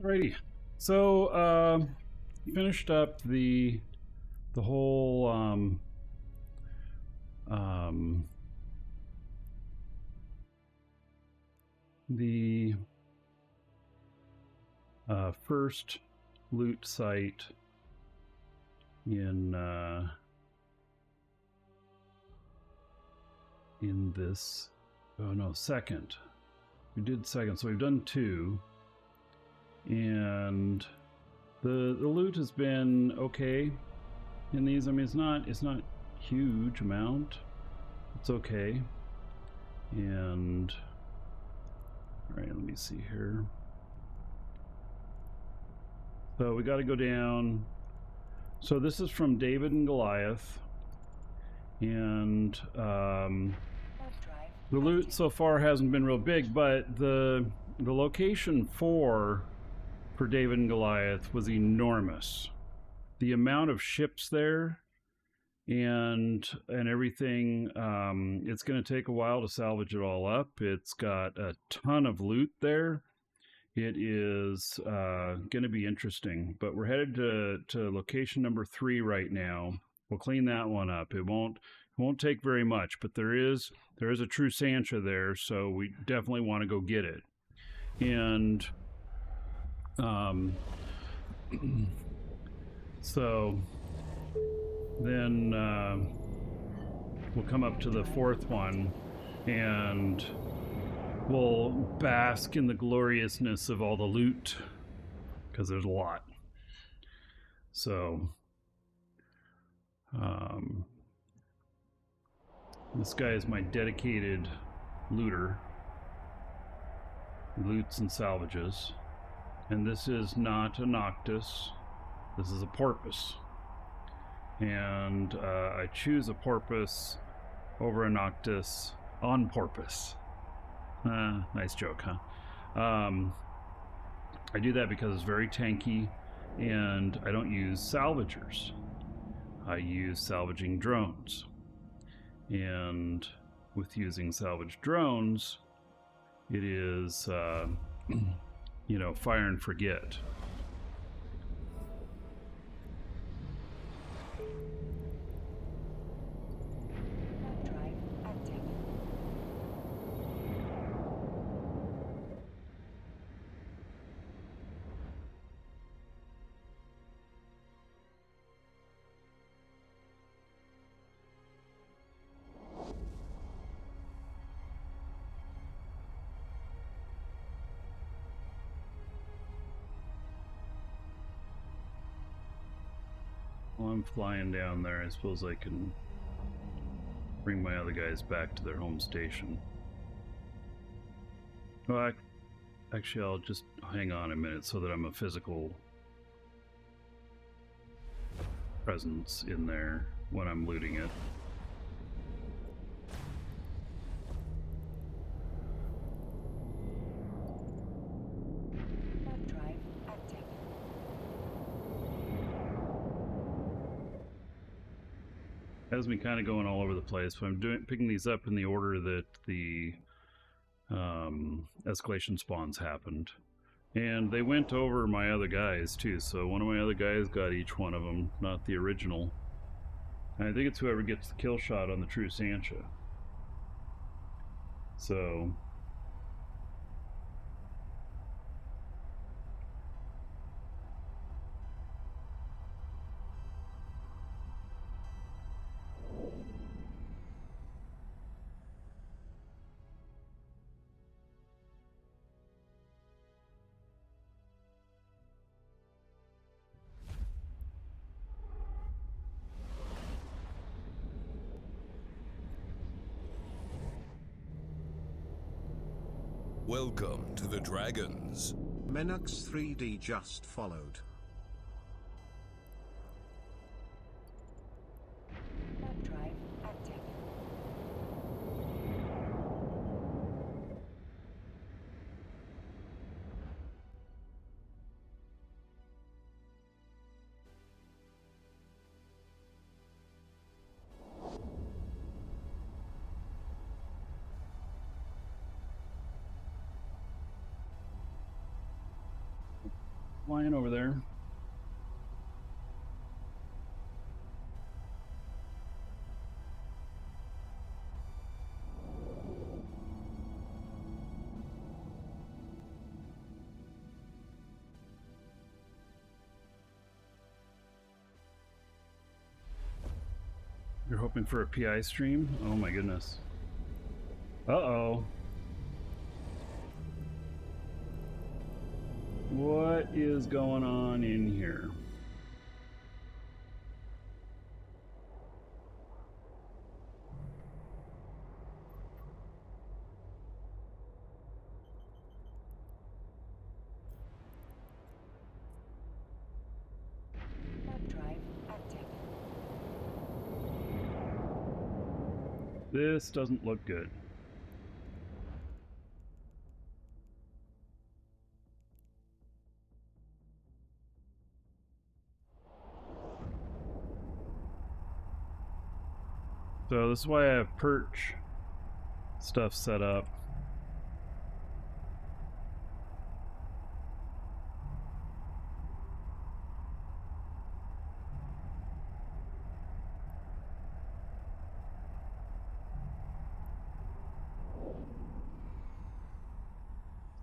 Alrighty, so finished up the whole the first loot site in this. Oh no, second. We did second, so we've done two, and the loot has been okay in these. I mean, it's not huge amount. It's okay. And all right, let me see here. So we got to go down. So this is from David and Goliath, and the loot so far hasn't been real big, but the location for David and Goliath was enormous. The amount of ships there and everything, it's going to take a while to salvage it all up. It's got a ton of loot there. It is going to be interesting, but we're headed to location number 3 right now. We'll clean that one up. It won't take very much, but there is a true Sancha there, so we definitely want to go get it. And so then we'll come up to the 4th one, and we'll bask in the gloriousness of all the loot, because there's a lot. So this guy is my dedicated looter. He loots and salvages. And this is not a Noctis. This is a porpoise. And I choose a porpoise over a Noctis on porpoise. Nice joke, huh? I do that because it's very tanky, and I don't use salvagers. I use salvaging drones. And with using salvage drones, it is, you know, fire and forget. While I'm flying down there, I suppose I can bring my other guys back to their home station. Well, actually, I'll just hang on a minute so that I'm a physical presence in there when I'm looting it. Has me kind of going all over the place, but I'm picking these up in the order that the escalation spawns happened, and they went over my other guys too. So one of my other guys got each one of them, not the original. And I think it's whoever gets the kill shot on the true Sancha. So welcome to the Dragons. Menux 3D just followed. flying over there. You're hoping for a PI stream? Oh my goodness. Uh-oh. What is going on in here? Web drive active. This doesn't look good. So this is why I have perch stuff set up.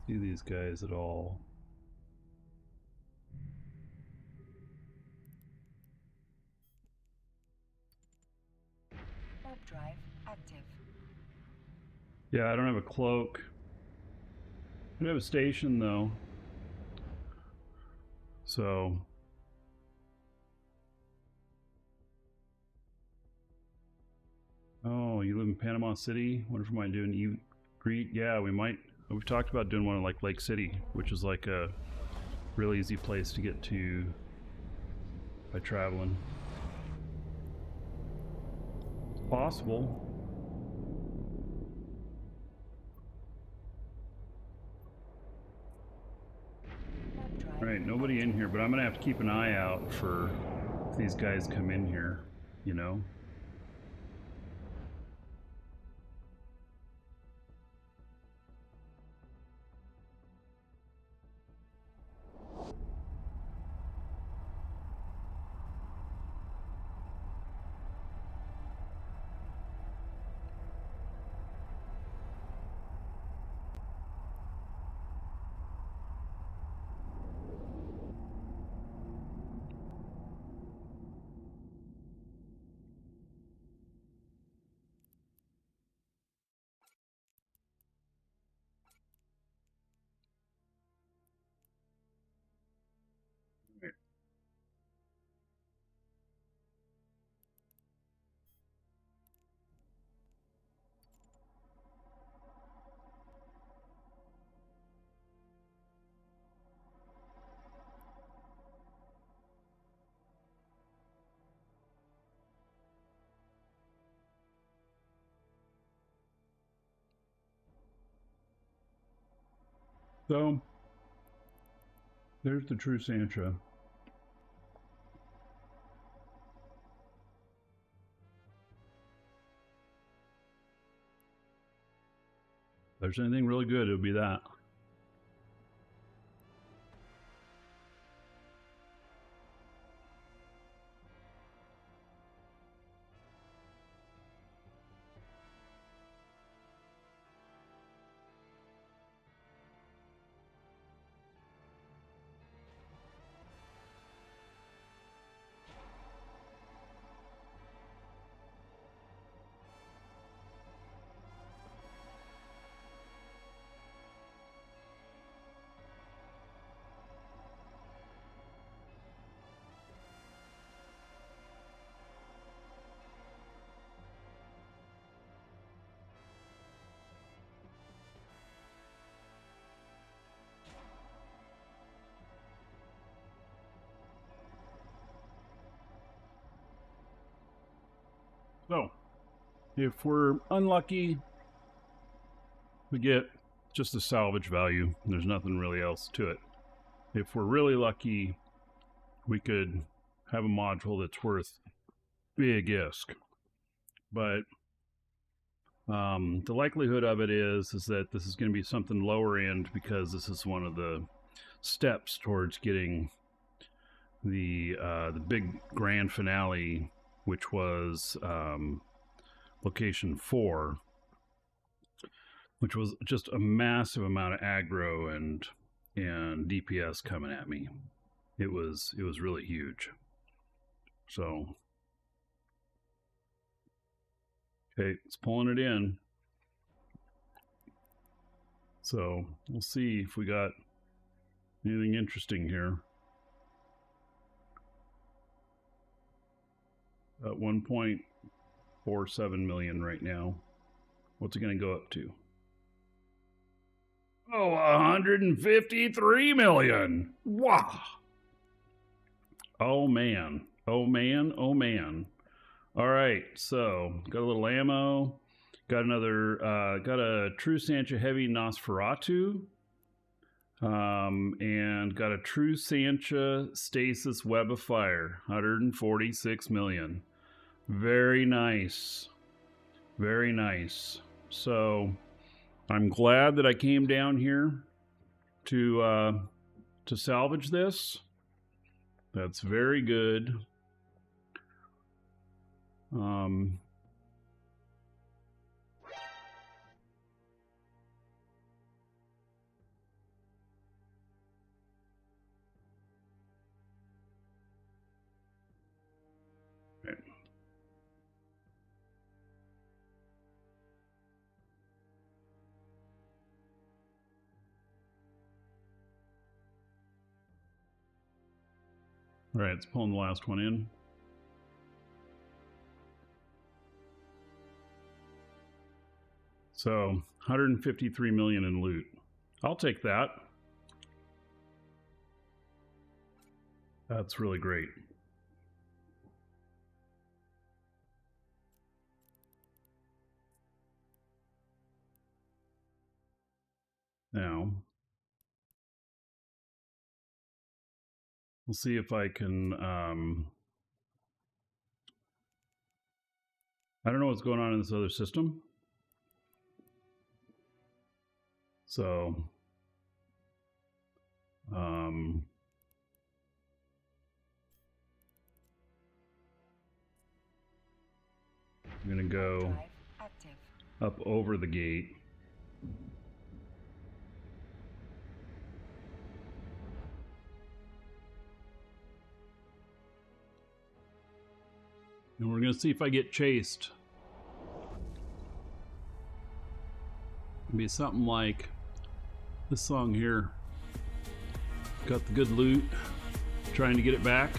See these guys at all? Web drive active. Yeah, I don't have a cloak. I do have a station though. So oh, you live in Panama City? What if we might do an greet? Yeah, we might. We've talked about doing one in like Lake City, which is like a really easy place to get to by traveling. It's possible. Web drive. All right, nobody in here, but I'm gonna have to keep an eye out for if these guys come in here, you know? So there's the true Sancha. If there's anything really good, it would be that. So, if we're unlucky, we get just the salvage value. There's nothing really else to it. If we're really lucky, we could have a module that's worth big ISK. But the likelihood of it is that this is going to be something lower end because this is one of the steps towards getting the big grand finale, which was location 4, which was just a massive amount of aggro and DPS coming at me. It was really huge. So okay, it's pulling it in. So we'll see if we got anything interesting here. At 1.47 million right now. What's it going to go up to? Oh, 153 million. Wow. Oh man. Oh man. Oh man. All right. So got a little ammo. Got another, got a True Sancha Heavy Nosferatu. And got a True Sancha Stasis Web of Fire. 146 million. Very nice. Very nice. So I'm glad that I came down here to salvage this. That's very good. All right, it's pulling the last one in. So 153 million in loot. I'll take that. That's really great. Now, we'll see if I can, I don't know what's going on in this other system. So, I'm going to go up over the gate. And we're going to see if I get chased. It'll be something like this song here. Got the good loot, trying to get it back.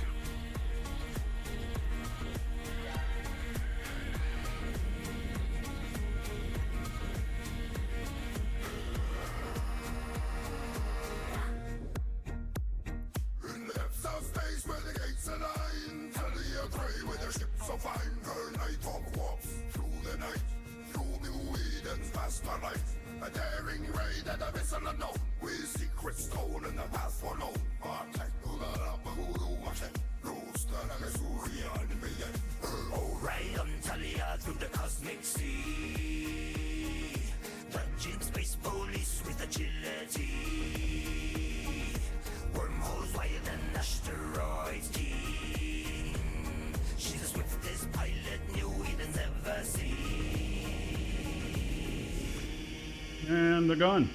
And they're gone.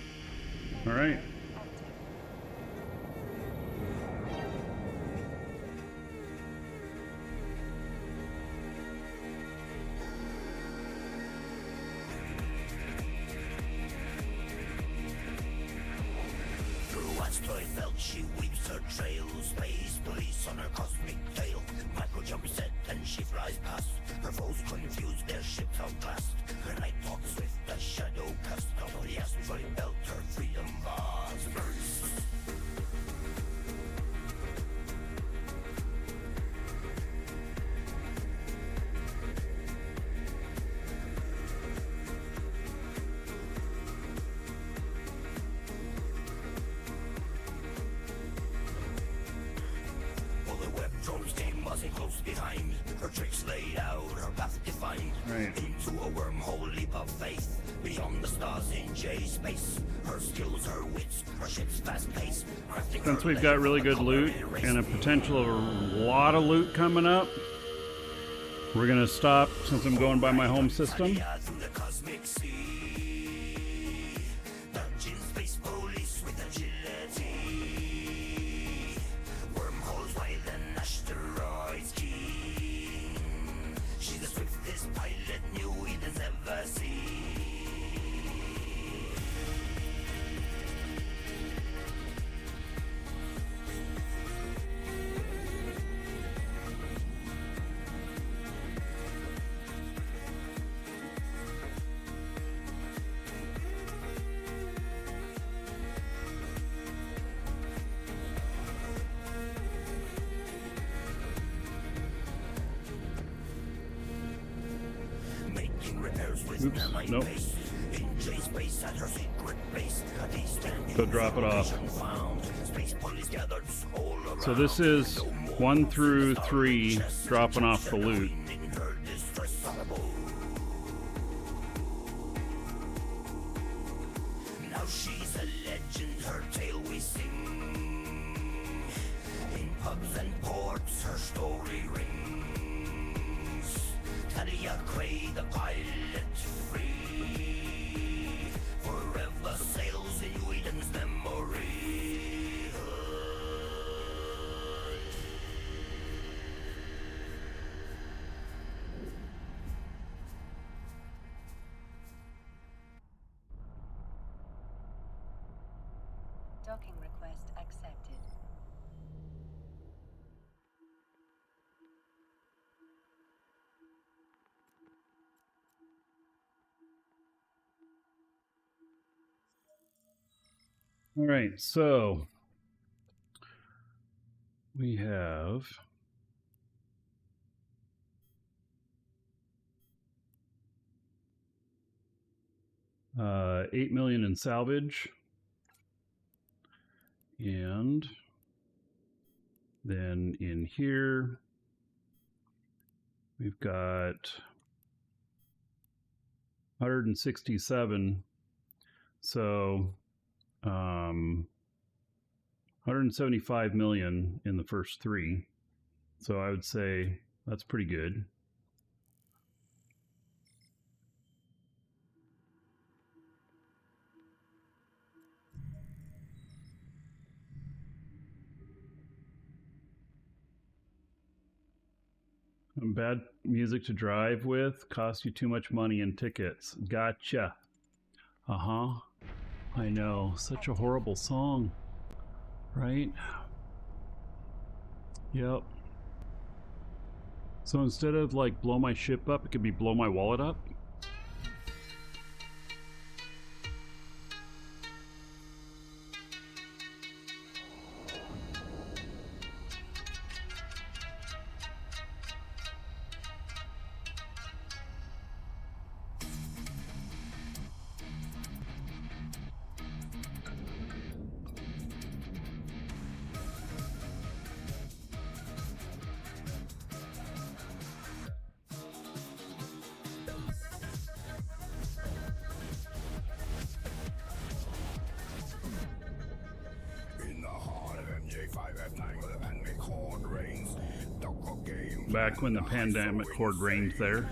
All right. She weaves her trail, space police on her cosmic tail. Micro jumps set and she flies past. Her foes confused, their ships outclassed. Her night talks swift, a shadow cast. Out of the asteroid belt, her freedom bars burst. stay close behind. Her tricks laid out, her path defined. Right. Into a wormhole leap of faith. Beyond the stars in J space. Her skills, her wits, her ship's fast pace. Since we've got really good loot and a potential of a lot of loot coming up, we're gonna stop since I'm going by my home system. Oops, nope. So drop it off. So this is 1 through 3 dropping off the loot. Now she's a legend, her tale we sing. In pubs and ports, her story rings. Talia Quay, the pilot free, forever sails in Whedon's memory. Docking request accepted. All right, so we have $8 million in salvage, and then in here we've got 167. So 175 million in the first 3. So I would say that's pretty good. Bad music to drive with, costs you too much money in tickets. Gotcha. Uh-huh. I know, such a horrible song, right? Yep. So instead of like blow my ship up, it could be blow my wallet up. Back when the pandemic horde reigned there.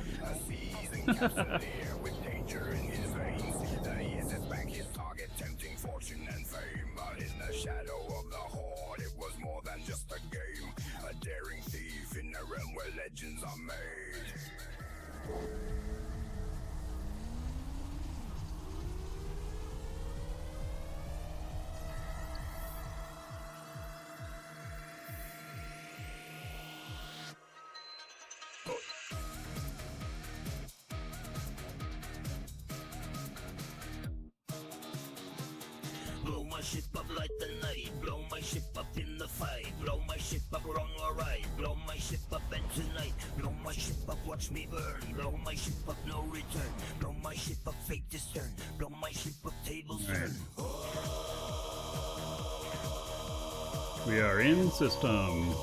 Blow my ship up like the night, blow my ship up in the fight, blow my ship up wrong or right, blow my ship up and tonight, blow my ship up, watch me burn, blow my ship up, no return, blow my ship up, fake this turn, blow my ship up, tables turn. We are in system.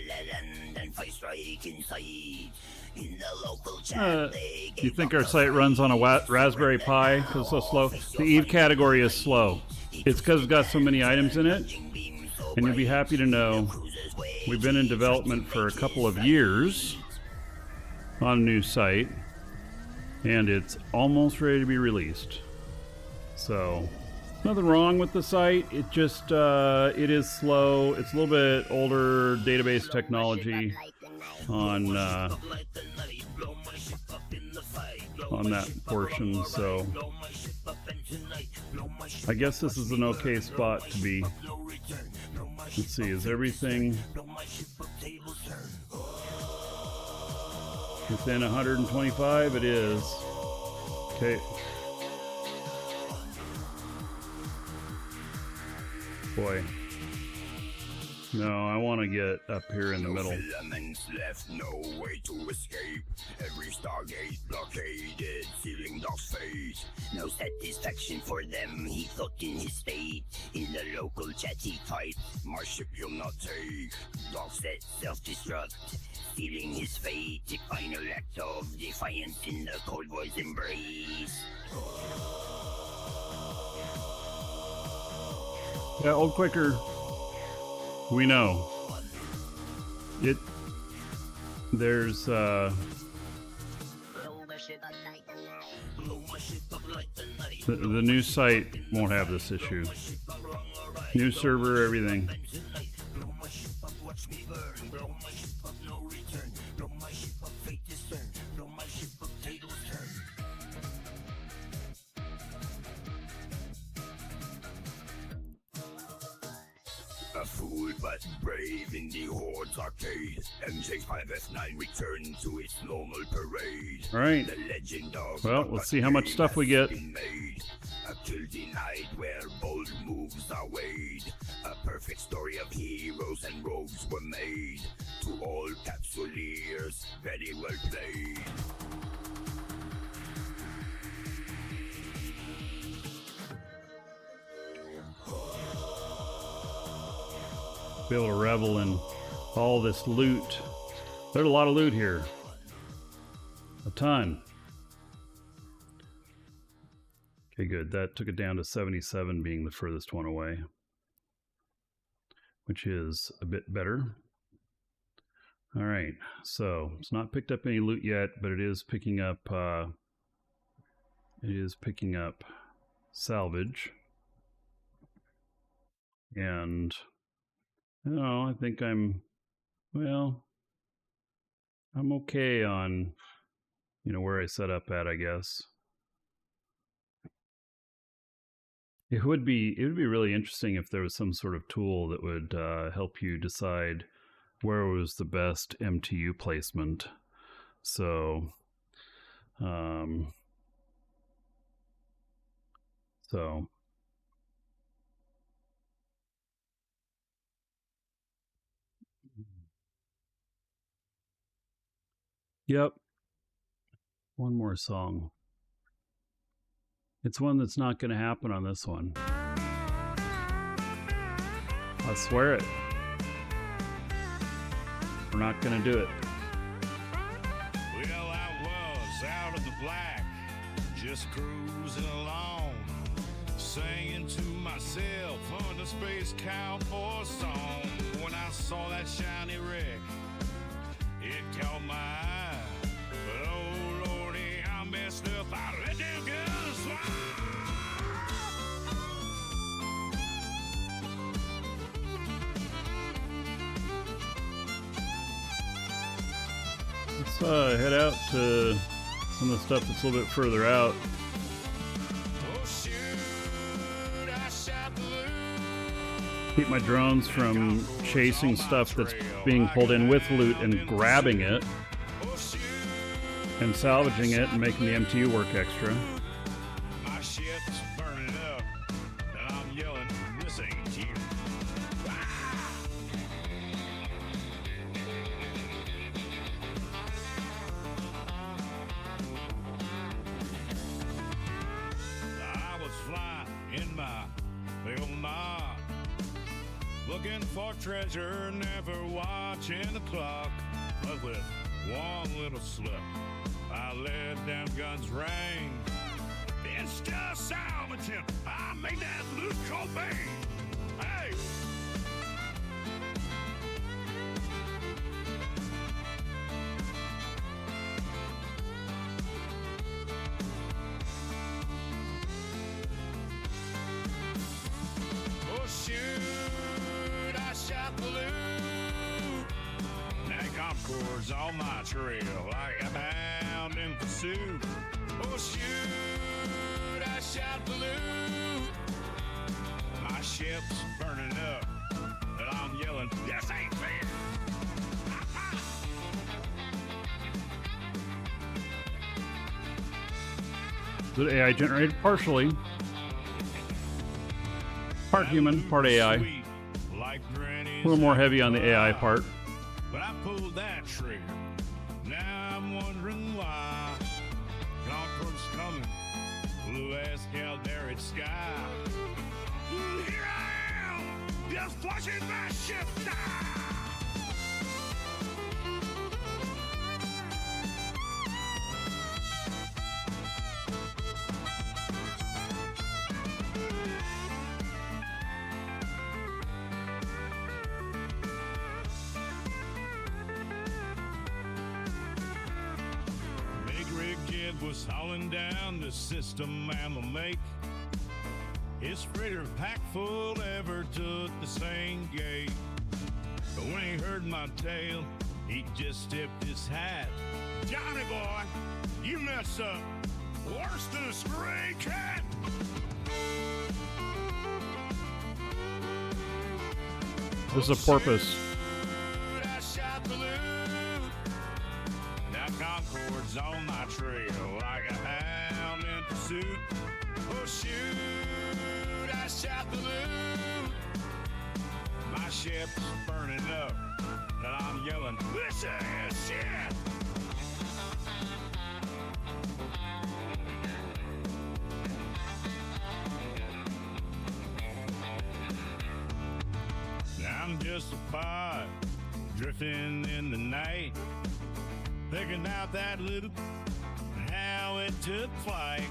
land and fight strike inside. In the local chat, they You think our site runs on a Raspberry Pi because it's so slow? The Eve category is slow. It's because it's got so many items in it. And you'll be happy to know we've been in development for a couple of years on a new site. And it's almost ready to be released. So, nothing wrong with the site. It just, it is slow. It's a little bit older database technology on that portion, so I guess this is an okay spot to be. Let's see, is everything within 125? It is. Okay. Boy. No, I want to get up here in the middle. Filaments left, no way to escape. Every stargate blockaded, sealing Doc's fate. No satisfaction for them, he thought in his state. In the local chat he typed, my ship you'll not take. Doc said self-destruct, sealing his fate. The final act of defiance in the Cold War's embrace. Yeah, Old Quicker. We know. There's the new site won't have this issue. New server, everything. A fool but brave in the Horde's arcade. MJ5F9 returned to its normal parade. All right. The legend of Well, let's see how much stuff we get. A kill denied where bold moves are weighed. A perfect story of heroes and rogues were made. To all capsuleers, very well played. Be able to revel in all this loot. There's a lot of loot here. A ton. Okay, good. That took it down to 77 being the furthest one away, which is a bit better. All right, so it's not picked up any loot yet, but it is picking up salvage. And no, I think I'm okay on, where I set up at, I guess. It would be really interesting if there was some sort of tool that would help you decide where was the best MTU placement. So, yep. One more song. It's one that's not going to happen on this one. I swear it. We're not going to do it. Well, I was out of the black, just cruising along, singing to myself on the Space Cowboy song. When I saw that shiny wreck, it caught my eye. But oh lordy, I messed up. I let them guns fly. Let's head out to some of the stuff that's a little bit further out. Oh shoot, I shot the loot. Keep my drones from chasing stuff that's being pulled in with loot and grabbing it Oh shoot, and salvaging it and making the MTU work extra. my ship's burning up, and I'm yelling, this ain't you. I was flying in my little knob, looking for treasure, never watching the clock. But with one little slip, I let them guns ring. Instead of salvaging, I made that Luke Cobain. Hey! Oh shoot, I shot the loot. Now Concord's on my trail like a hound in pursuit. Oh shoot, I shot the loot. My ship's burning up, and I'm yelling, this ain't fair. Is it AI generated? Partially. Part human, part AI. Sweet, like A little more heavy on the AI part. But I pulled that trigger. Now I'm wondering why. Concord's coming. Blue as Caldera sky. Here I am, just watching my ship die. Big rig kid was hauling down the system and the make. His freighter packed full ever took the same gate. But when he heard my tale, he just tipped his hat. Johnny boy, you mess up worse than a stray cat. This is a porpoise. I shot the loot. Now Concord's on my trail like a hound in pursuit. Oh shoot, I shot the loot. My ship's burning up, and I'm yelling, this is shit. I'm just a pod drifting in the night, picking out that loot and how it took flight.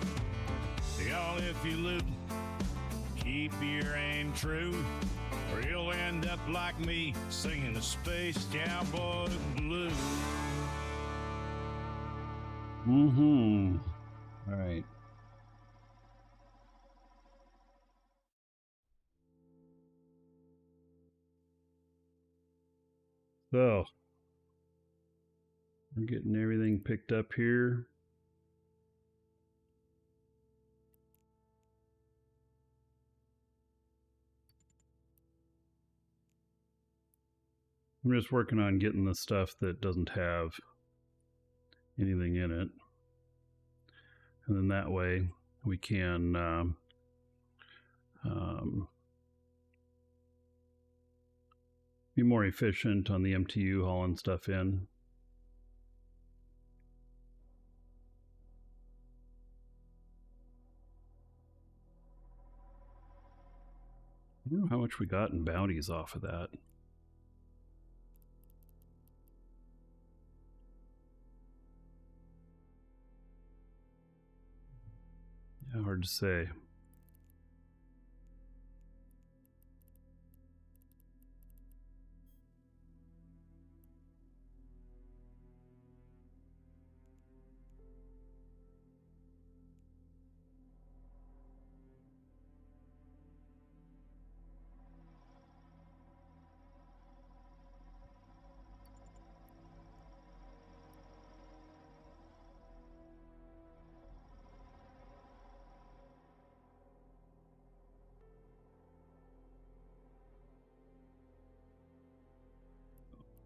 Y'all, if you loot, keep your aim true, or you'll end up like me singing the Space Cowboy Blues. Mm-hmm. All right. So, we're getting everything picked up here. I'm just working on getting the stuff that doesn't have anything in it. And then that way we can be more efficient on the MTU hauling stuff in. I don't know how much we got in bounties off of that. Yeah, hard to say.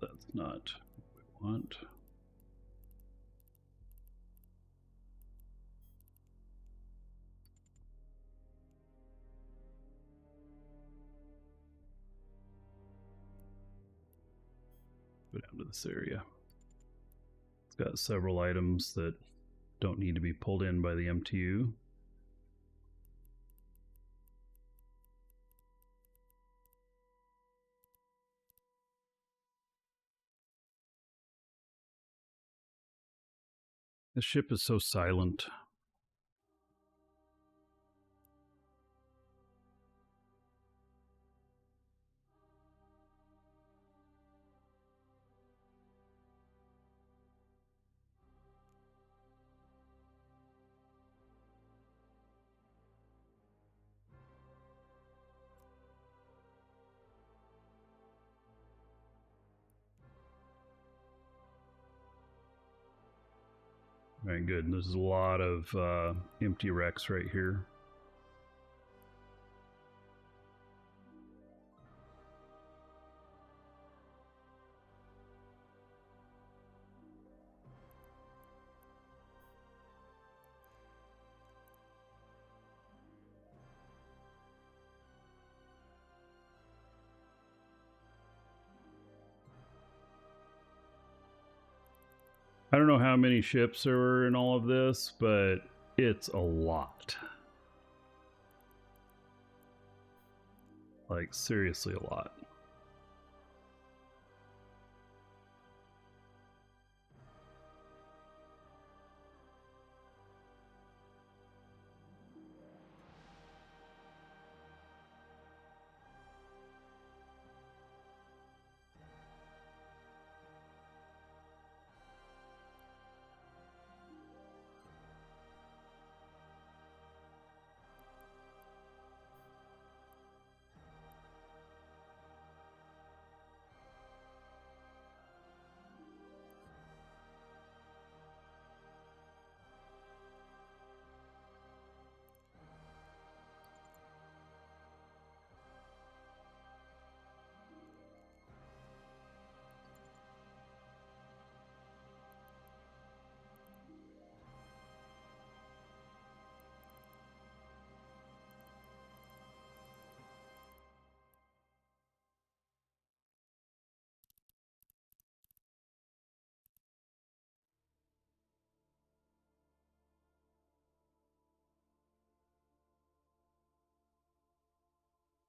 That's not what we want. Go down to this area. It's got several items that don't need to be pulled in by the MTU. The ship is so silent. Very good. There's a lot of empty wrecks right here. I don't know how many ships there were in all of this, but it's a lot. Like, seriously, a lot.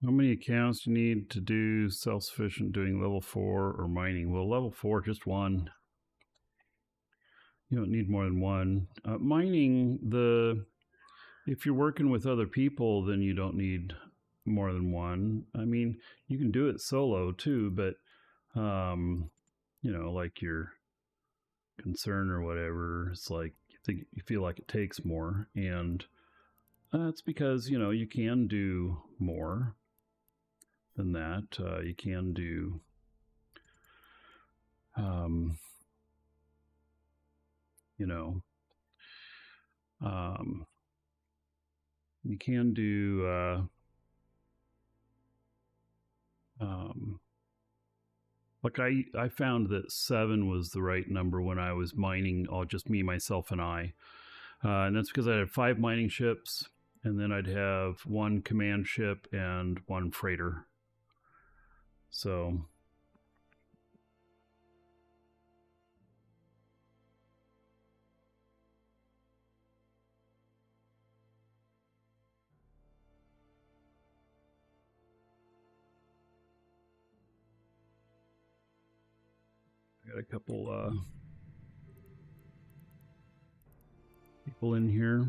How many accounts do you need to do self-sufficient doing level 4 or mining? Well, level 4, just one. You don't need more than one. Mining, if you're working with other people, then you don't need more than one. I mean, you can do it solo too, but you know, like your concern or whatever, it's like you feel like it takes more, and that's because, you know, you can do more than that. You can do you know, you can do like I found that 7 was the right number when I was mining all just me, myself, and I. And that's because I had 5 mining ships, and then I'd have 1 command ship and 1 freighter. So I got a couple people in here.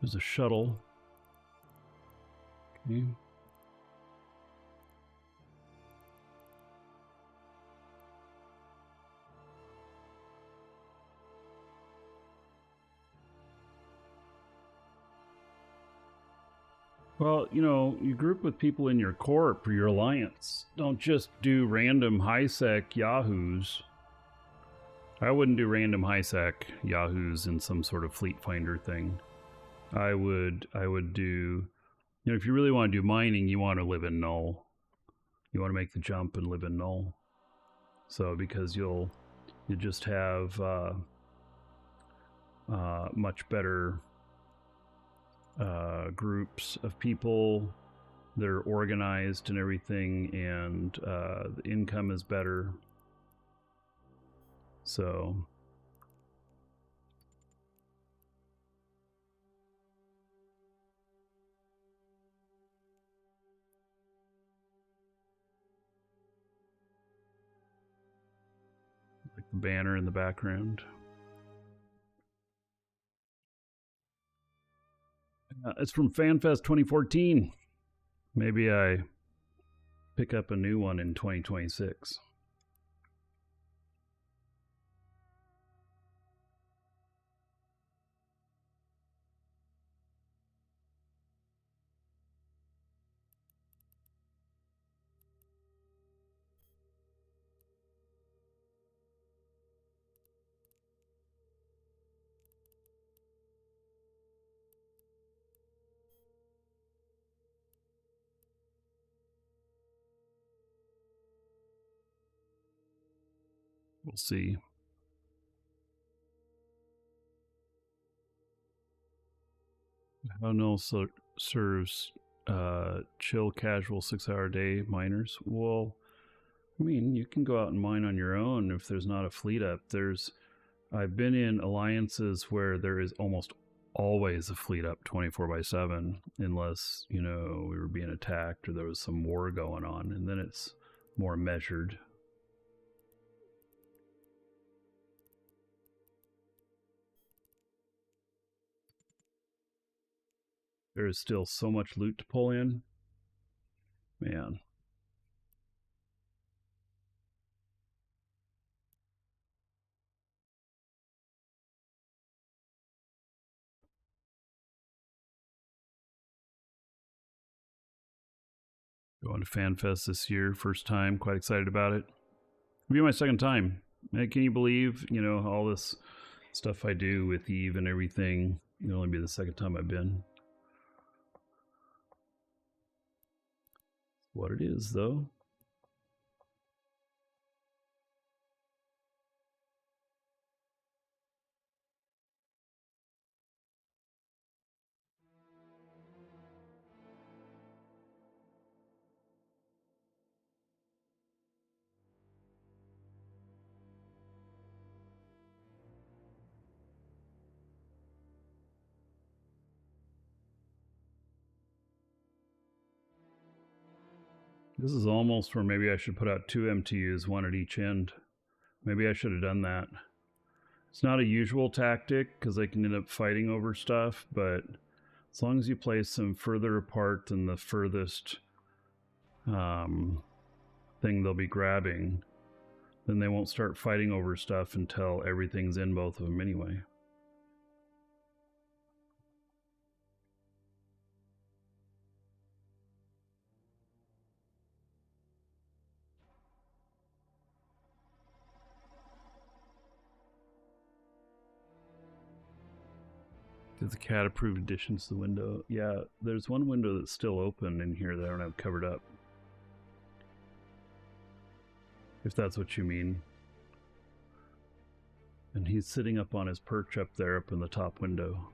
There's a shuttle. Okay. Well, you know, you group with people in your corp or your alliance. Don't just do random high-sec yahoos. I wouldn't do random high-sec yahoos in some sort of fleet finder thing. I would do, you know, if you really want to do mining, you want to live in null. You want to make the jump and live in null. So because you just have much better groups of people that are organized and everything, and the income is better. So like the banner in the background. It's from FanFest 2014. Maybe I pick up a new one in 2026. We'll see. How no serves chill, casual 6-hour day miners? Well, I mean, you can go out and mine on your own if there's not a fleet up. I've been in alliances where there is almost always a fleet up 24/7, unless, we were being attacked or there was some war going on, and then it's more measured. There is still so much loot to pull in. Man. Going to FanFest this year, first time, quite excited about it. It'll be my second time. Can you believe, all this stuff I do with Eve and everything? It'll only be the second time I've been. What it is, though. This is almost where maybe I should put out 2 MTUs, one at each end. Maybe I should have done that. It's not a usual tactic because they can end up fighting over stuff, but as long as you place them further apart than the furthest thing they'll be grabbing, then they won't start fighting over stuff until everything's in both of them anyway. Did the cat approve additions to the window? Yeah, there's one window that's still open in here that I don't have covered up. If that's what you mean. And he's sitting up on his perch up there, up in the top window.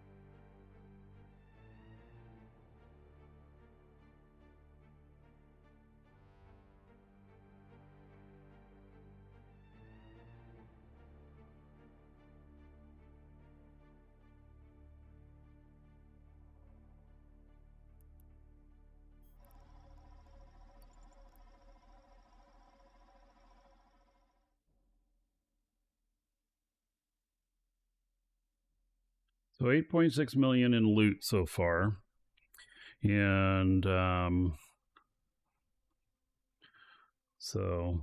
So 8.6 million in loot so far. And so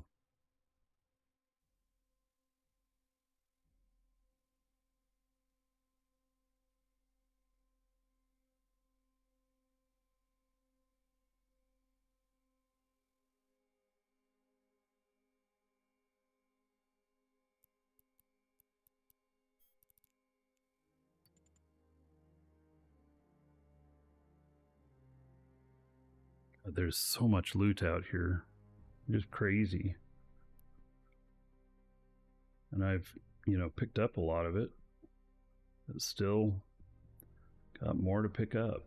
there's so much loot out here. Just crazy. And I've, picked up a lot of it. But still got more to pick up.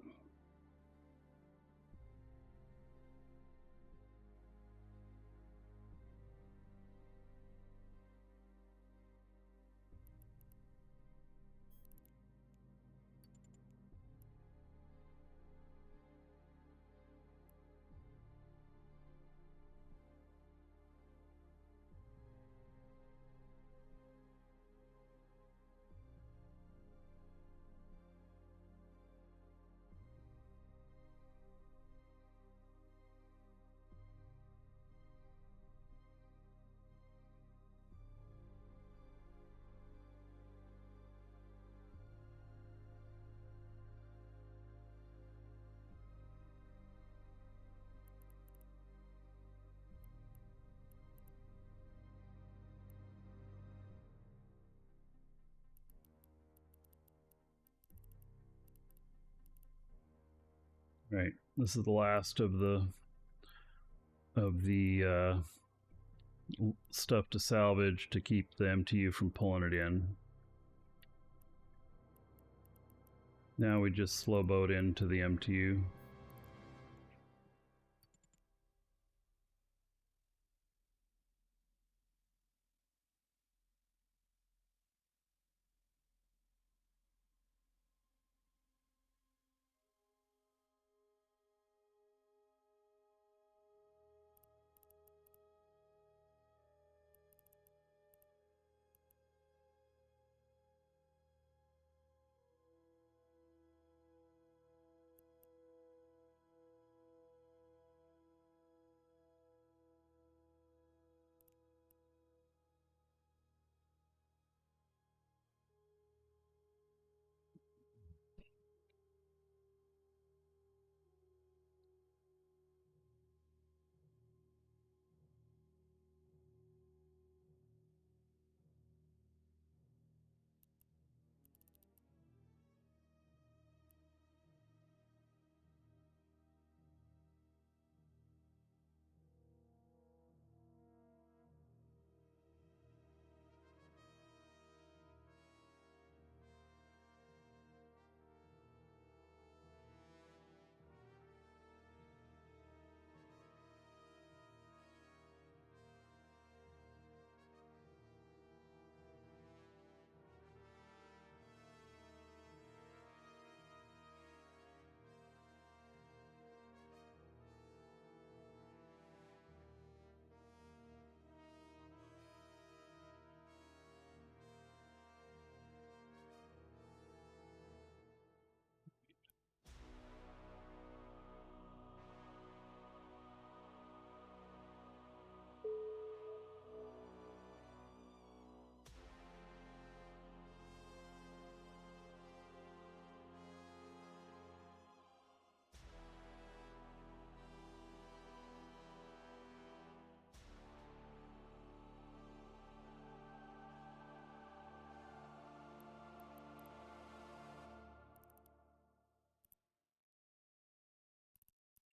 Right. This is the last of the stuff to salvage to keep the MTU from pulling it in. Now we just slow boat into the MTU.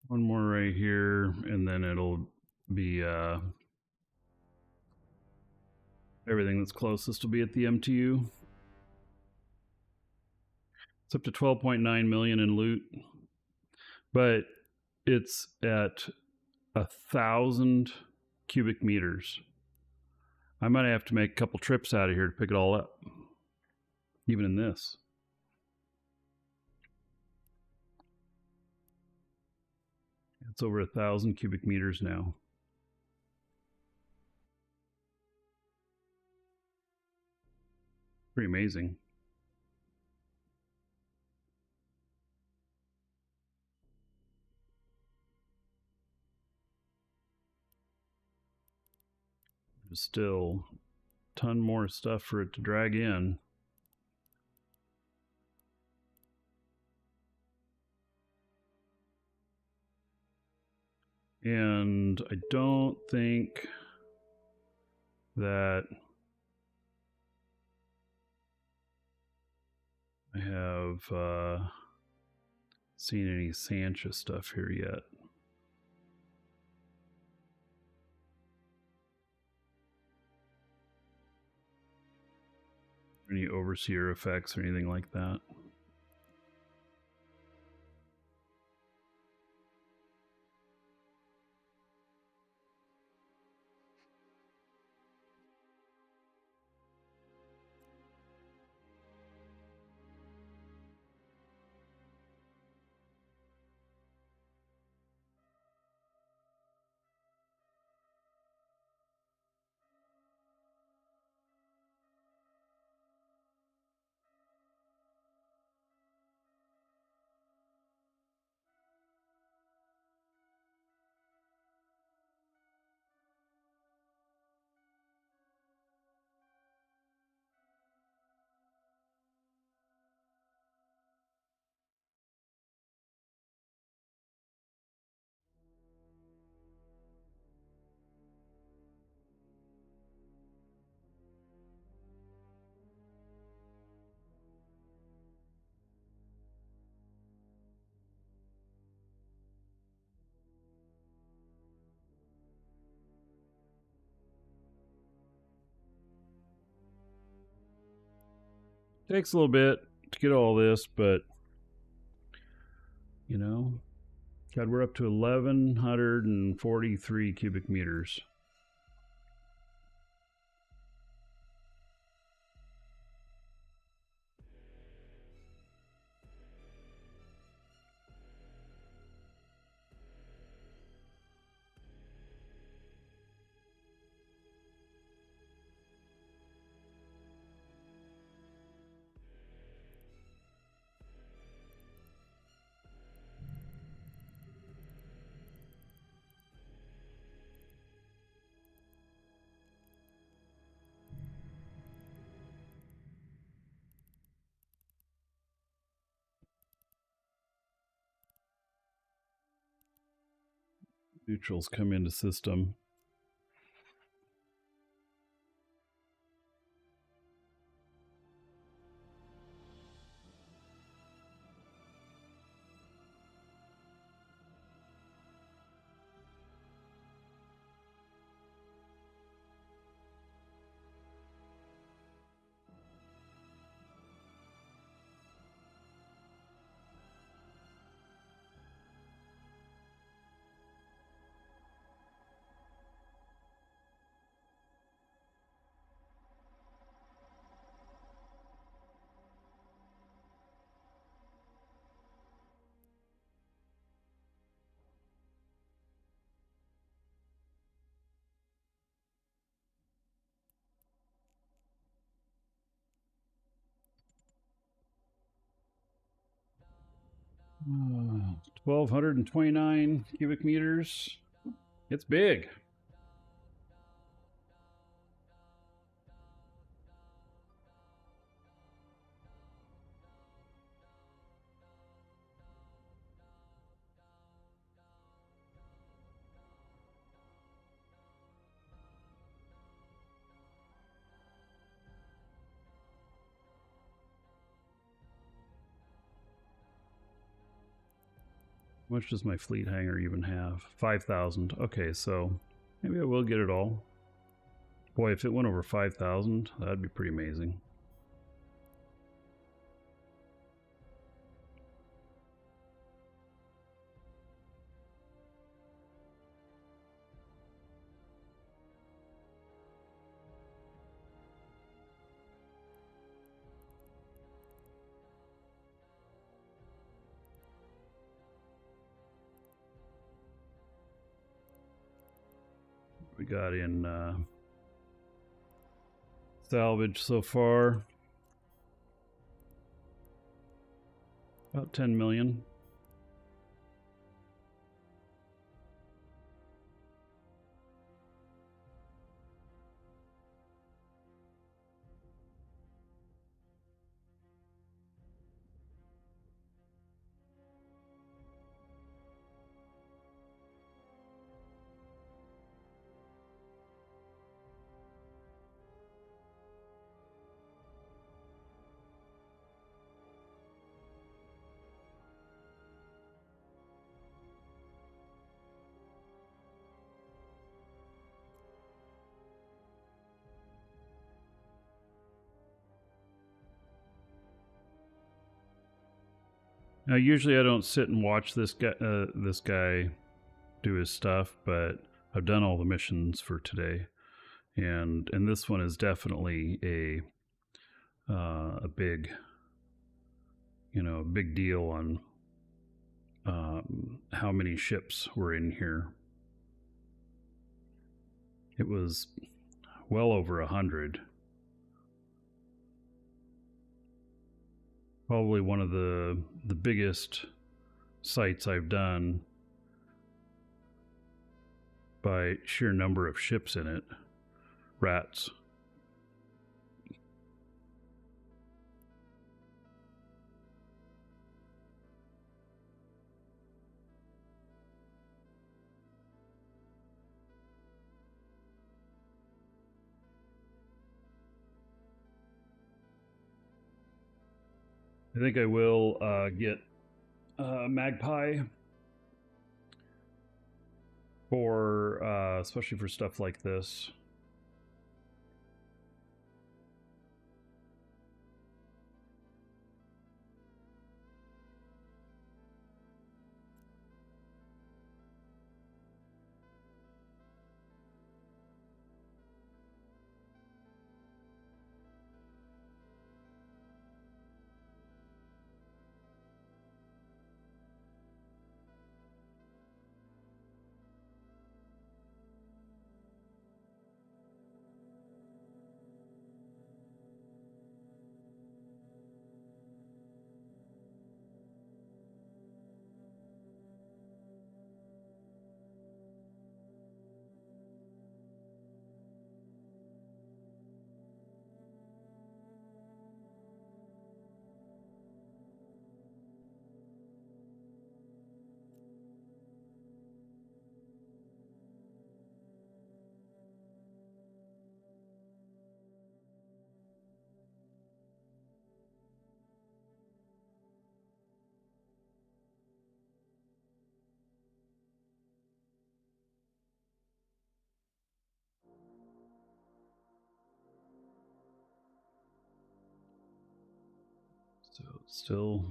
One more right here, and then it'll be everything that's closest will be at the MTU. It's up to 12.9 million in loot, but it's at 1,000 cubic meters. I might have to make a couple trips out of here to pick it all up, even in this. It's over 1,000 cubic meters now. Pretty amazing. There's still a ton more stuff for it to drag in. And I don't think that I have seen any Sancha stuff here yet. Any overseer effects or anything like that. Takes a little bit to get all this, but you know, God, we're up to 1,143 cubic meters. Neutrals come into system. Uh, 1,229 cubic meters. It's big. How much does my fleet hangar even have? 5,000. Okay, so maybe I will get it all. Boy, if it went over 5,000, that'd be pretty amazing. We got in salvage so far. About 10 million. Now, usually I don't sit and watch this guy do his stuff, but I've done all the missions for today, and this one is definitely a big, big deal on how many ships were in here. It was well over 100. Probably one of the biggest sites I've done by sheer number of ships in it. Rats. I think I will get Magpie for especially for stuff like this. So still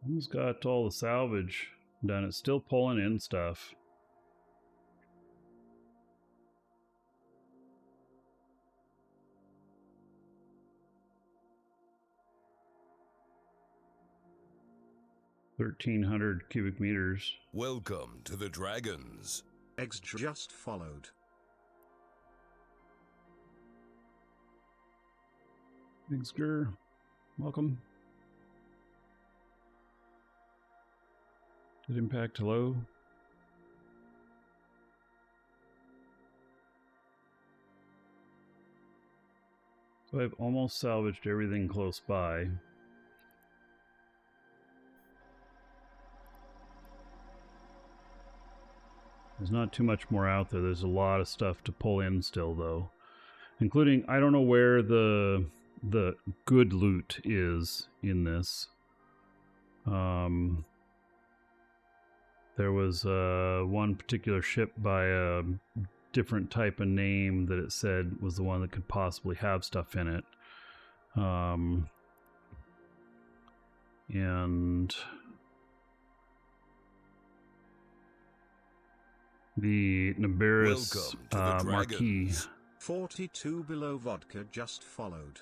almost got all the salvage done. It's still pulling in stuff. $1,300 cubic meters. Welcome to the Dragons. Eggs just followed. Bigsker, welcome. Did impact hello? So I've almost salvaged everything close by. There's not too much more out there. There's a lot of stuff to pull in still, though. Including, I don't know where the good loot is in this. There was one particular ship by a different type of name that it said was the one that could possibly have stuff in it. And the Nabaris Welcome to the Markee. Dragons. 42 below vodka just followed.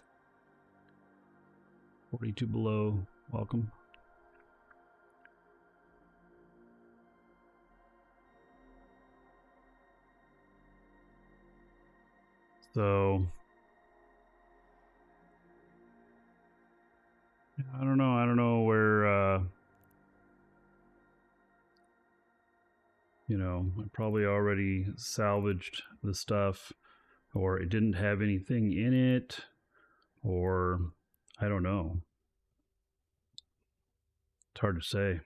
42 below, welcome. So I don't know where you know, I probably already salvaged the stuff, or it didn't have anything in it, or I don't know. It's hard to say.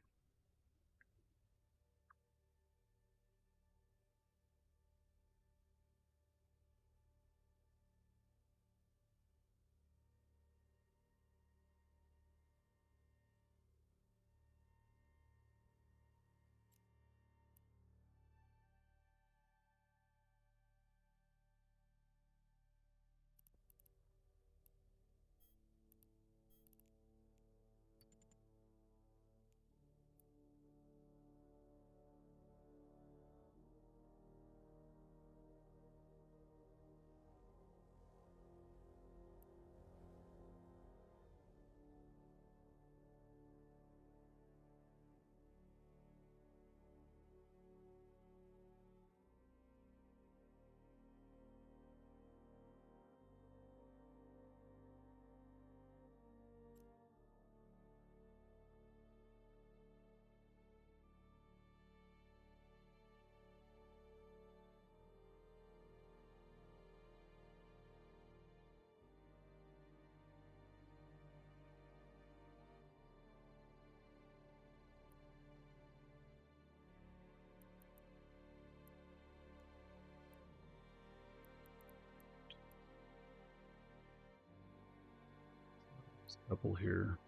Couple here.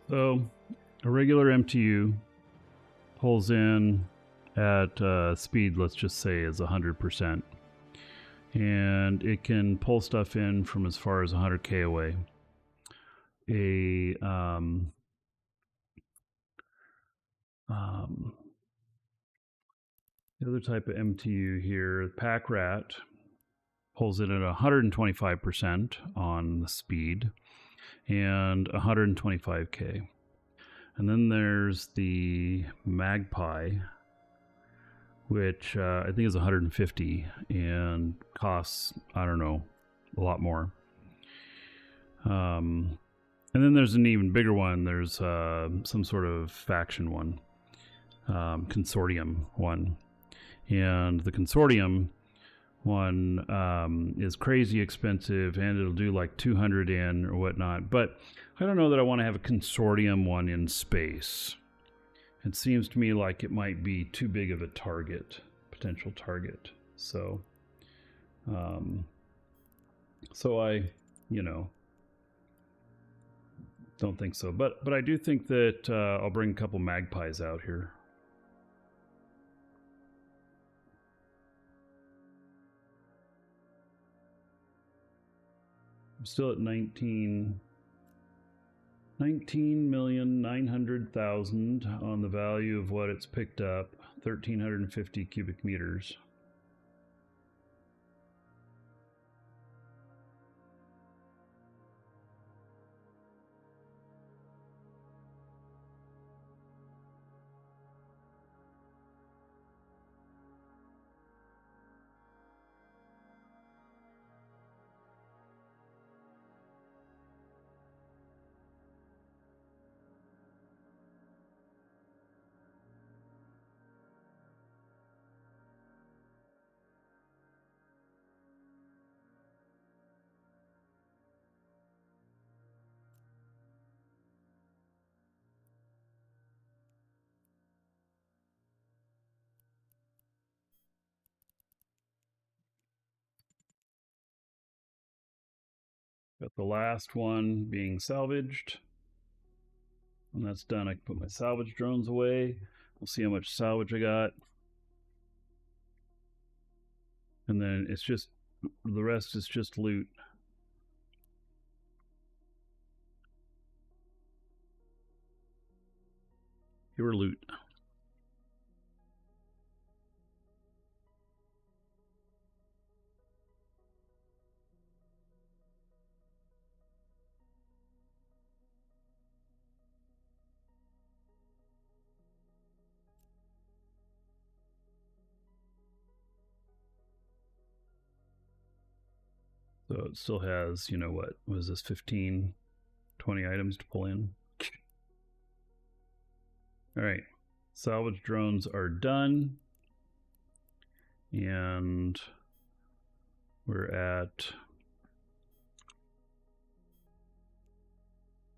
So a regular MTU pulls in at speed, let's just say, is 100%. And it can pull stuff in from as far as 100K away. The other type of MTU here, Pack Rat, pulls it at 125% on the speed and 125K. And then there's the Magpie, which I think is 150 and costs, I don't know, a lot more. And then there's an even bigger one. There's some sort of faction one, consortium one. And the consortium one is crazy expensive, and it'll do like 200 in or whatnot. But I don't know that I want to have a consortium one in space. It seems to me like it might be too big of a target, potential target. So, so I, you know, don't think so. But I do think that I'll bring a couple magpies out here. I'm still at 19,900,000 on the value of what it's picked up, 1,350 cubic meters. Got the last one being salvaged. When that's done, I can put my salvage drones away. We'll see how much salvage I got. And then it's just, the rest is just loot. Pure loot. So it still has, you know, what was this, 15, 20 items to pull in. All right, salvage drones are done. And we're at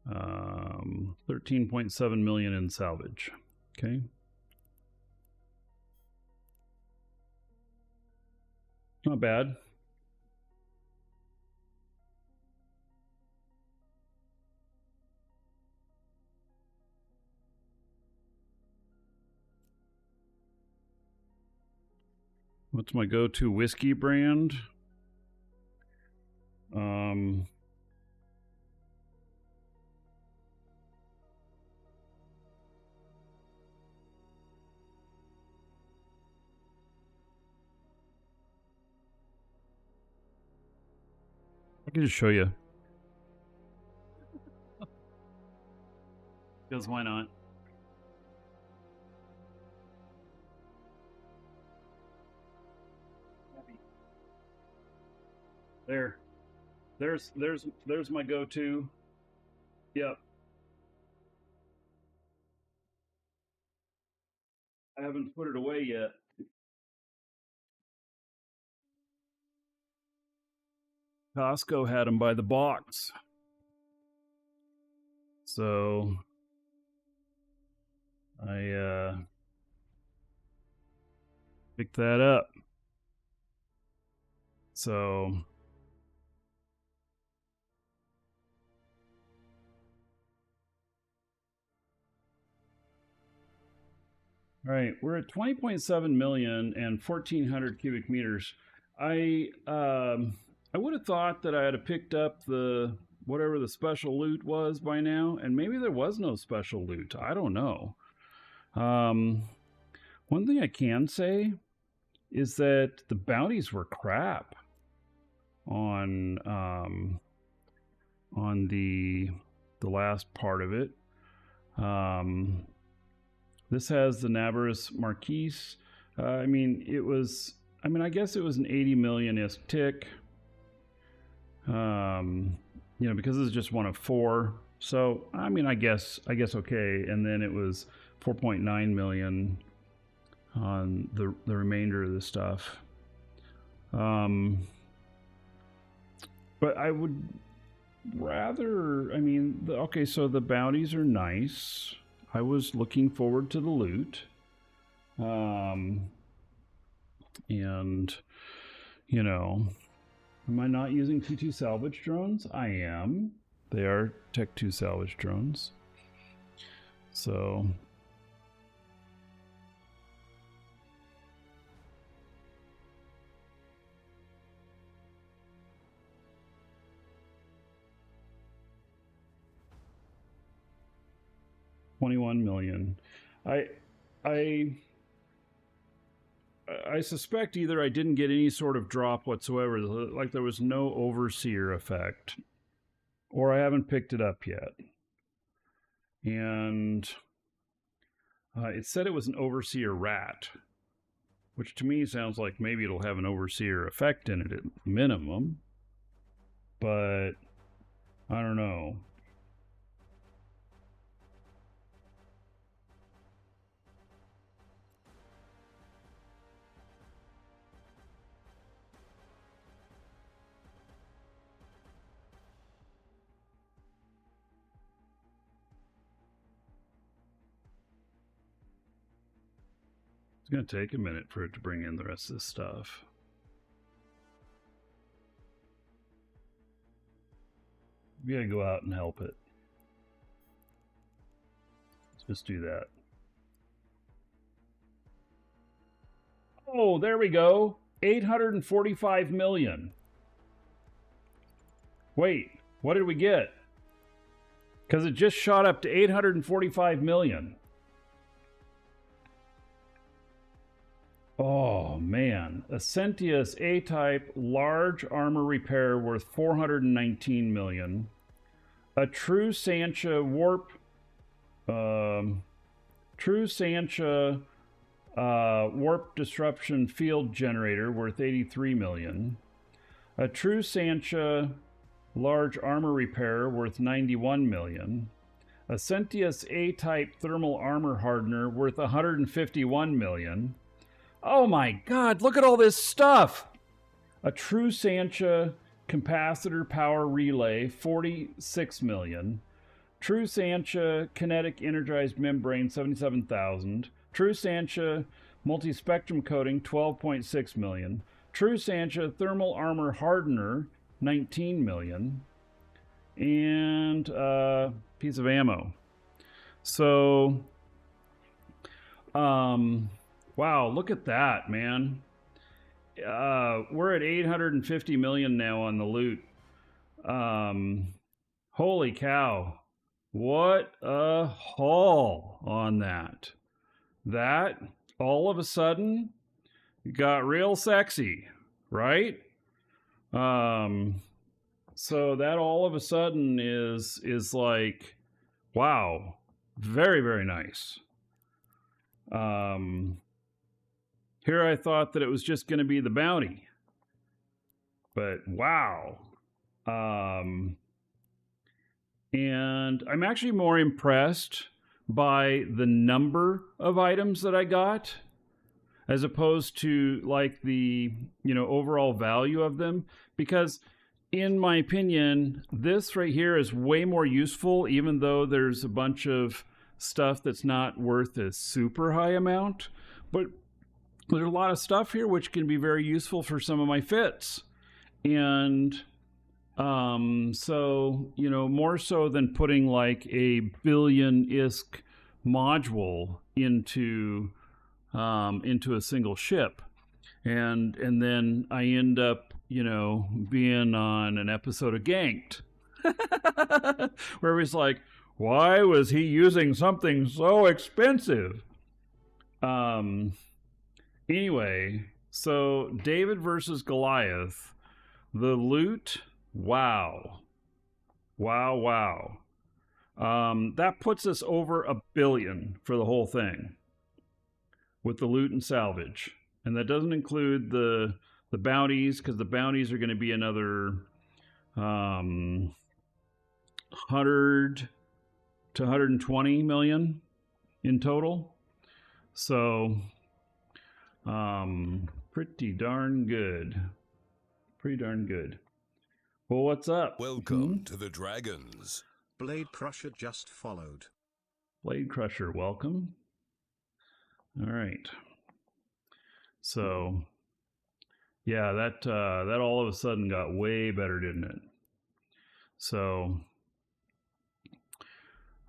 13.7 million in salvage. Okay. Not bad. What's my go-to whiskey brand? I can just show you. Because why not? There's my go-to. Yep. I haven't put it away yet. Costco had them by the box. So I picked that up. So all right, we're at 20.7 million and 1,400 cubic meters. I would have thought that I had picked up the whatever the special loot was by now, and maybe there was no special loot. I don't know. One thing I can say is that the bounties were crap on the last part of it. This has the Navarus Marquis. I guess it was an 80 million-ish tick. You know, because this is just one of 4. So, I mean, I guess okay. And then it was 4.9 million on the remainder of the stuff. But I would, rather, I mean, okay, so the bounties are nice. I was looking forward to the loot. And, you know, am I not using T2 salvage drones? I am. They are Tech 2 salvage drones. So... $21 million. I suspect either I didn't get any sort of drop whatsoever, like there was no overseer effect, or I haven't picked it up yet. And it said it was an overseer rat, which to me sounds like maybe it'll have an overseer effect in it at minimum, but I don't know. It's going to take a minute for it to bring in the rest of this stuff. We got to go out and help it. Let's just do that. Oh, there we go. 845 million. Wait, what did we get? Because it just shot up to 845 million. Oh, man. A Sentius A-type large armor repair worth 419 million. A True Sancha warp... True Sancha warp disruption field generator worth 83 million. A True Sancha large armor repair worth 91 million. A Sentius A-type thermal armor hardener worth 151 million. Oh my God, look at all this stuff! A True Sancha capacitor power relay, 46 million. True Sancha kinetic energized membrane, 77,000. True Sancha multi-spectrum coating, 12.6 million. True Sancha thermal armor hardener, 19 million. And a piece of ammo. So, wow, look at that, man. We're at 850 million now on the loot. Holy cow. What a haul on that. That, all of a sudden, got real sexy, right? So that all of a sudden is like, wow, very, very nice. Here I thought that it was just going to be the bounty, but wow. And I'm actually more impressed by the number of items that I got as opposed to like the, overall value of them, because in my opinion, this right here is way more useful, even though there's a bunch of stuff that's not worth a super high amount, but there's a lot of stuff here which can be very useful for some of my fits. And so, more so than putting like a billion ISK module into a single ship. And then I end up, being on an episode of Ganked where he's like, why was he using something so expensive? Anyway, so David versus Goliath, the loot, wow. That puts us over $1 billion for the whole thing with the loot and salvage. And that doesn't include the bounties, because the bounties are going to be another 100 to 120 million in total. So, pretty darn good. Well, what's up? Welcome to the Dragons. Blade Crusher just followed. Blade Crusher, welcome. All right. So, yeah, that all of a sudden got way better, didn't it? So,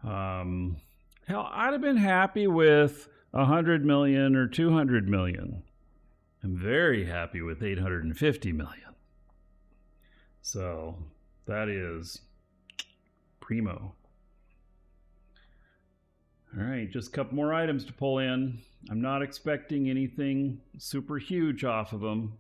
hell, I'd have been happy with 100 million or 200 million. I'm very happy with 850 million. So, that is primo. All right, just a couple more items to pull in. I'm not expecting anything super huge off of them.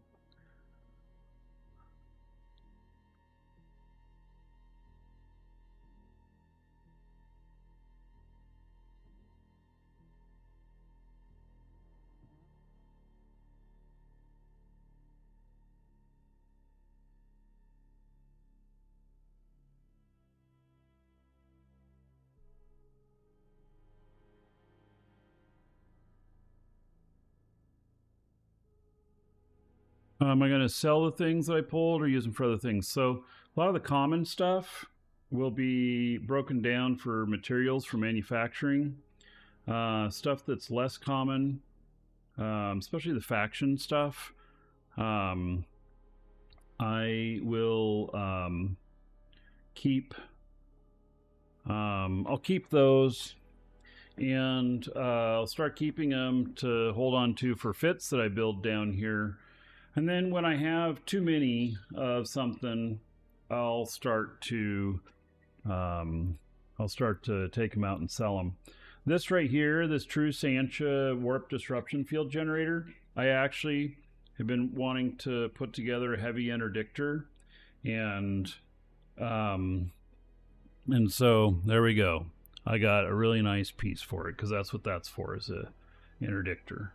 Am I going to sell the things that I pulled or use them for other things? So a lot of the common stuff will be broken down for materials for manufacturing. Stuff that's less common, especially the faction stuff, I will keep. I'll keep those, and I'll start keeping them to hold on to for fits that I build down here. And then when I have too many of something, I'll start to take them out and sell them. This right here, this True Sancha Warp Disruption Field Generator, I actually have been wanting to put together a heavy interdictor, and so there we go. I got a really nice piece for it because that's what that's for, is a interdictor.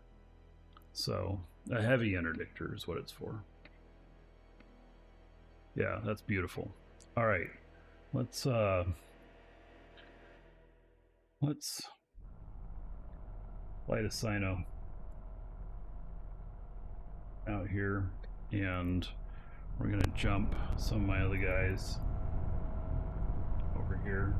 So a heavy interdictor is what it's for. Yeah, that's beautiful. All right, let's light a Sino out here, and we're gonna jump some of my other guys over here.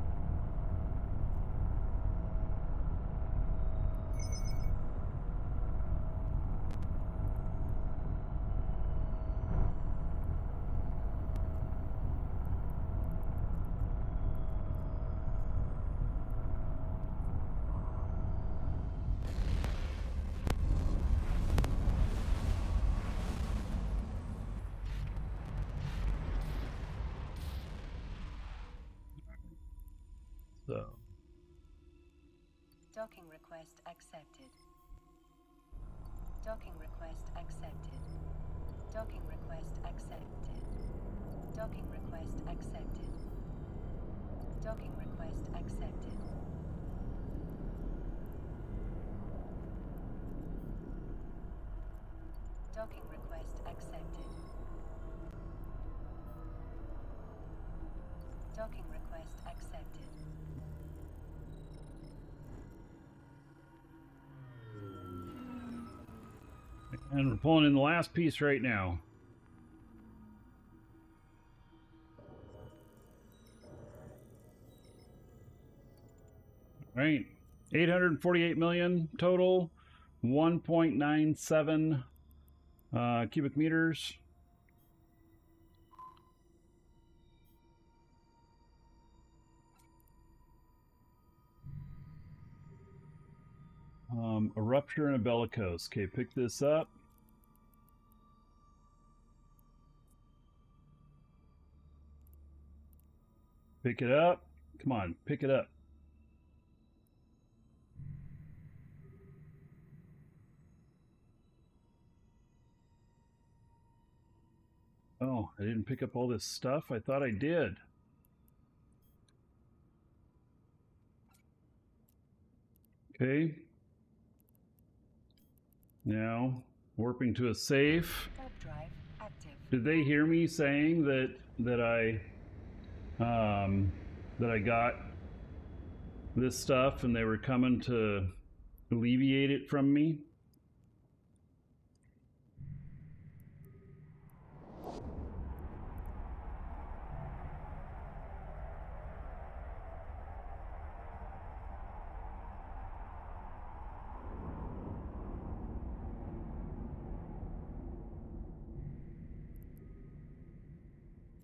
So, Docking request accepted. Docking request accepted. Docking request accepted. Docking request accepted. Docking request accepted. Docking request accepted. Docking request accepted. and we're pulling in the last piece right now. All right, 848 million total, 1.97 cubic meters. A rupture and a bellicose. Okay, pick this up. Pick it up. Come on, pick it up. Oh, I didn't pick up all this stuff? I thought I did. Okay. Now, warping to a safe. Warp drive active. Did they hear me saying that I got this stuff and they were coming to alleviate it from me?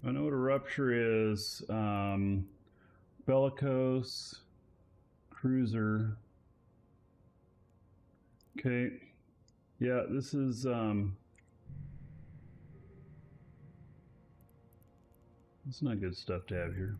I know what a rupture is. Bellicose, cruiser. Okay. Yeah, this is it's not good stuff to have here.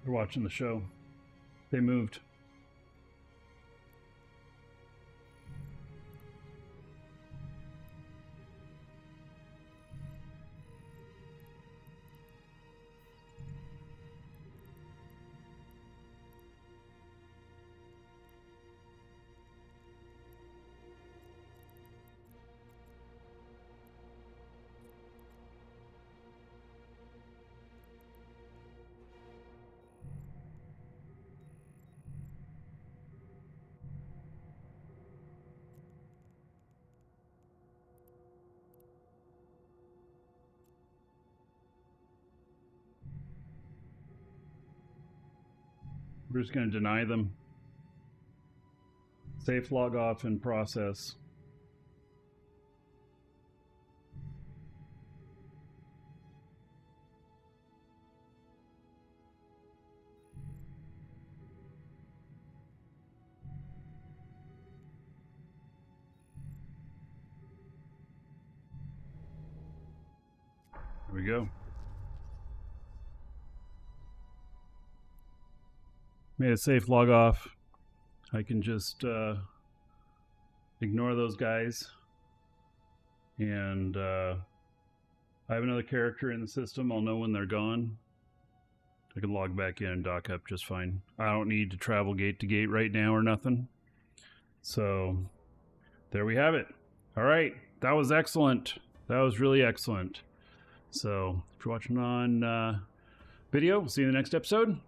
They're watching the show. They moved. We're just going to deny them. Safe log off and process. There we go. Made a safe log off. I can just ignore those guys. And I have another character in the system. I'll know when they're gone. I can log back in and dock up just fine. I don't need to travel gate to gate right now or nothing. So there we have it. All right. That was excellent. That was really excellent. So if you're watching on video, we'll see you in the next episode.